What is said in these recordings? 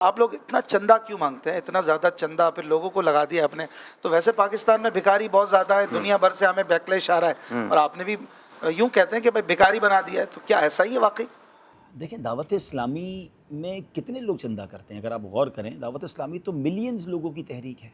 آپ لوگ اتنا چندہ کیوں مانگتے ہیں؟ اتنا زیادہ چندہ پھر لوگوں کو لگا دیا آپ نے. تو ویسے پاکستان میں بھکاری بہت زیادہ ہے، دنیا بھر سے ہمیں بیکلیش آ رہا ہے، اور آپ نے بھی یوں کہتے ہیں کہ بھائی بھکاری بنا دیا ہے. تو کیا ایسا ہی ہے واقعی؟ دیکھیں، دعوت اسلامی میں کتنے لوگ چندہ کرتے ہیں؟ اگر آپ غور کریں، دعوت اسلامی تو ملینز لوگوں کی تحریک ہے،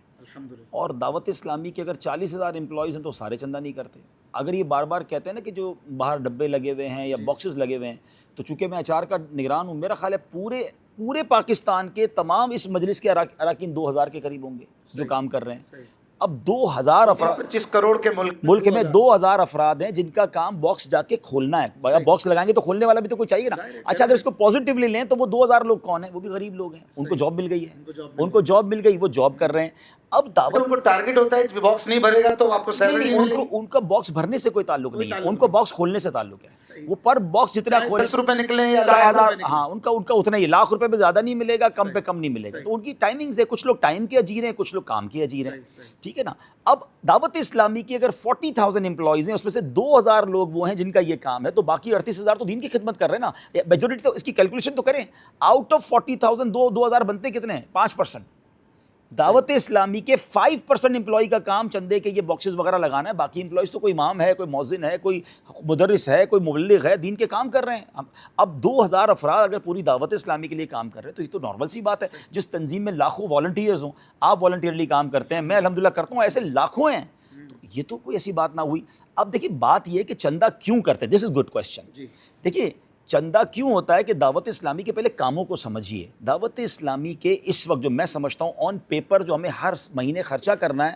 اور دعوت اسلامی کے اگر 40,000 امپلائیز ہیں تو سارے چندہ نہیں کرتے. اگر یہ بار بار کہتے ہیں نا کہ جو باہر ڈبے لگے ہوئے ہیں یا باکسز لگے ہوئے ہیں، تو چونکہ میں اچار کا نگران ہوں، میرا خیال ہے پورے پاکستان کے تمام اس مجلس کے اراکین 2,000 کے قریب ہوں گے جو کام کر رہے ہیں. اب 2,000 افراد، 25 کروڑ کے ملک میں 2,000 افراد ہیں جن کا کام باکس جا کے کھولنا ہے. باکس لگائیں گے تو کھولنے والا بھی تو کوئی چاہیے نا. اچھا، اگر اس کو پازیٹیولی لیں تو وہ 2,000 لوگ کون ہیں؟ وہ بھی غریب لوگ ہیں، ان کو جاب مل گئی ہے، ان کو جاب مل گئی، وہ جاب کر رہے ہیں. اب دعوت کو ٹارگٹ ہوتا ہے باکس نہیں بھرے گا تو آپ کو سیلری نہیں ملے گی. ان کا باکس بھرنے سے کوئی تعلق نہیں ہے، ان کو باکس کھولنے سے تعلق ہے. وہ پر باکس جتنا کھولے، 10 روپے نکلے یا 4,000، ہاں، ان کا اتنا ہی. لاکھ روپے پہ زیادہ نہیں ملے گا، کم پہ کم نہیں ملے گا. تو ان کی ٹائمنگز ہے، کچھ لوگ ٹائم کے اجیر ہیں، کچھ لوگ کام کے اجیر ہیں. ٹھیک ہے نا. اب دعوت اسلامی کی اگر 40,000 امپلائیز ہیں، اس میں سے 2,000 لوگ وہ ہیں جن کا یہ کام ہے، تو باقی 38,000 تو دین کی خدمت کر رہے ہیں نا. میجورٹی تو اس کی کیلکولیشن تو کریں. آؤٹ آف 40,000 2,000 بنتے کتنے ہیں؟ 5%. دعوت اسلامی کے 5% امپلائی کا کام چندے کے یہ باکسز وغیرہ لگانا ہے. باقی امپلائیز تو کوئی امام ہے، کوئی مؤذن ہے، کوئی مدرس ہے، کوئی مبلغ ہے، دین کے کام کر رہے ہیں. اب 2,000 افراد اگر پوری دعوت اسلامی کے لیے کام کر رہے ہیں تو یہ تو نارمل سی بات ہے. جس تنظیم میں لاکھوں والنٹیئرز ہوں، آپ والنٹیئرلی کام کرتے ہیں، میں الحمدللہ کرتا ہوں، ایسے لاکھوں ہیں. تو یہ تو کوئی ایسی بات نہ ہوئی. اب دیکھیے، بات یہ ہے کہ چندہ کیوں کرتے ہیں. دس از گڈ کویسچن. دیکھیے، چندہ کیوں ہوتا ہے کہ دعوت اسلامی کے پہلے کاموں کو سمجھیے. دعوت اسلامی کے اس وقت جو میں سمجھتا ہوں آن پیپر جو ہمیں ہر مہینے خرچہ کرنا ہے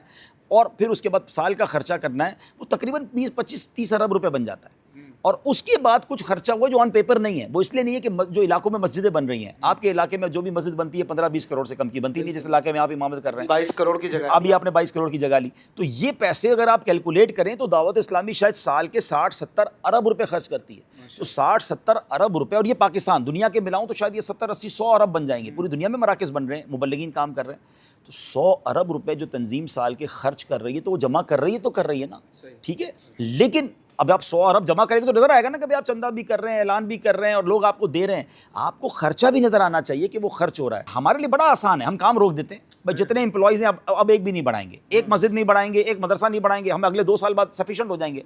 اور پھر اس کے بعد سال کا خرچہ کرنا ہے، وہ تقریباً 25-30 ارب روپے بن جاتا ہے. اور اس کے بعد کچھ خرچہ ہوا جو آن پیپر نہیں ہے. وہ اس لیے نہیں ہے کہ جو علاقوں میں مسجدیں بن رہی ہیں، آپ کے علاقے میں جو بھی مسجد بنتی ہے 15-20 کروڑ سے کم کی بنتی نہیں. جس علاقے میں آپ امامت کر رہے ہیں 22 کروڑ کی جگہ، ابھی آپ نے 22 کروڑ کی جگہ لی. تو یہ پیسے اگر آپ کیلکولیٹ کریں تو دعوت اسلامی شاید سال کے 60-70 ارب روپے خرچ کرتی ہے. تو 60-70 ارب روپے، اور یہ پاکستان، دنیا کے ملاؤں تو شاید یہ 70-80-100 ارب بن جائیں گے. پوری دنیا میں مراکز بن رہے ہیں، مبلغین کام کر رہے ہیں. تو 100 ارب روپے جو تنظیم سال کے خرچ کر رہی ہے تو وہ جمع کر رہی ہے تو کر رہی ہے نا. ٹھیک ہے. لیکن اب آپ 100 ارب جمع کریں گے تو نظر آئے گا نا کہ آپ چندہ بھی کر رہے ہیں، اعلان بھی کر رہے ہیں، اور لوگ آپ کو دے رہے ہیں. آپ کو خرچہ بھی نظر آنا چاہیے کہ وہ خرچ ہو رہا ہے. ہمارے لیے بڑا آسان ہے، ہم کام روک دیتے ہیں. بھائی جتنے امپلائیز ہیں اب ایک بھی نہیں بڑھائیں گے، ایک مسجد نہیں بڑھائیں گے، ایک مدرسہ نہیں بڑھائیں گے. ہم اگلے 2 سال بعد سفیشینٹ ہو جائیں گے،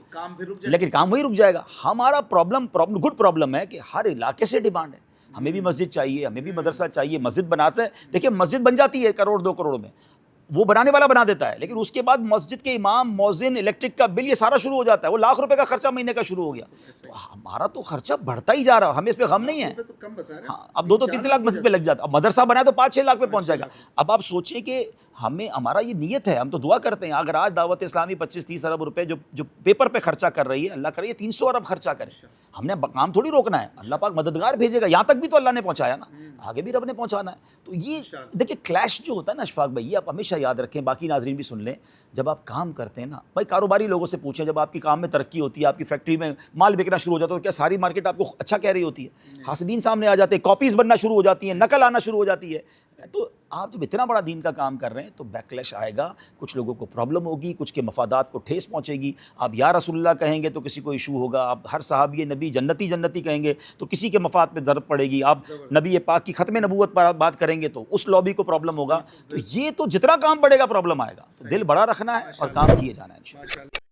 لیکن کام وہی رک جائے گا. ہمارا گڈ پرابلم ہے کہ ہر علاقے سے ڈیمانڈ ہے. ہمیں بھی مسجد چاہیے، ہمیں بھی مدرسہ چاہیے. مسجد بناتے ہیں، دیکھیں مسجد بن جاتی ہے 1-2 کروڑ میں، وہ بنانے والا بنا دیتا ہے، لیکن اس کے بعد مسجد کے امام، مؤذن، الیکٹرک کا بل، یہ سارا شروع ہو جاتا ہے. وہ لاکھ روپے کا خرچہ مہینے کا شروع ہو گیا. تو ہمارا تو خرچہ بڑھتا ہی جا رہا ہے، ہمیں اس پہ غم نہیں ہے. ہاں، اب 2-3 لاکھ مسجد پہ لگ جاتا ہے. اب مدرسہ بنائے تو 5-6 لاکھ پہ پہنچ جائے گا. اب آپ سوچیں کہ ہمارا یہ نیت ہے، ہم تو دعا کرتے ہیں اگر آج دعوت اسلامی 25-30 ارب روپے جو پیپر پہ خرچہ کر رہی ہے، اللہ کرے یہ 300 ارب خرچہ کرے. ہم نے کام تھوڑی روکنا ہے، اللہ پاک مددگار بھیجے گا. یہاں تک بھی تو اللہ نے پہنچایا نا، آگے بھی رب نے پہنچانا ہے. تو یہ دیکھیں کلیش جو ہوتا ہے نا اشفاق بھائی، یہ آپ ہمیشہ یاد رکھیں، باقی ناظرین بھی سن لیں. جب آپ کام کرتے ہیں نا بھائی، کاروباری لوگوں سے پوچھیں، جب آپ کی کام میں ترقی ہوتی ہے، آپ کی فیکٹری میں مال بکنا شروع ہو جاتا ہے، تو کیا ساری مارکیٹ آپ کو اچھا کہہ رہی ہوتی ہے؟ حاسدین سامنے آ جاتے ہیں، کاپیز بننا شروع ہو جاتی ہیں، نقل آنا شروع ہو جاتی ہے. تو آپ جب اتنا بڑا دین کا کام کر رہے ہیں تو بیکلیش آئے گا. کچھ لوگوں کو پرابلم ہوگی، کچھ کے مفادات کو ٹھیس پہنچے گی. آپ یا رسول اللہ کہیں گے تو کسی کو ایشو ہوگا. آپ ہر صحابی نبی جنتی جنتی کہیں گے تو کسی کے مفاد پہ ضرب پڑے گی. آپ نبی پاک کی ختم نبوت پر بات کریں گے تو اس لابی کو پرابلم ہوگا. تو یہ تو جتنا کام بڑھے گا پرابلم آئے گا. تو دل بڑا رکھنا ہے اور کام کیے جانا ہے انشاءاللہ.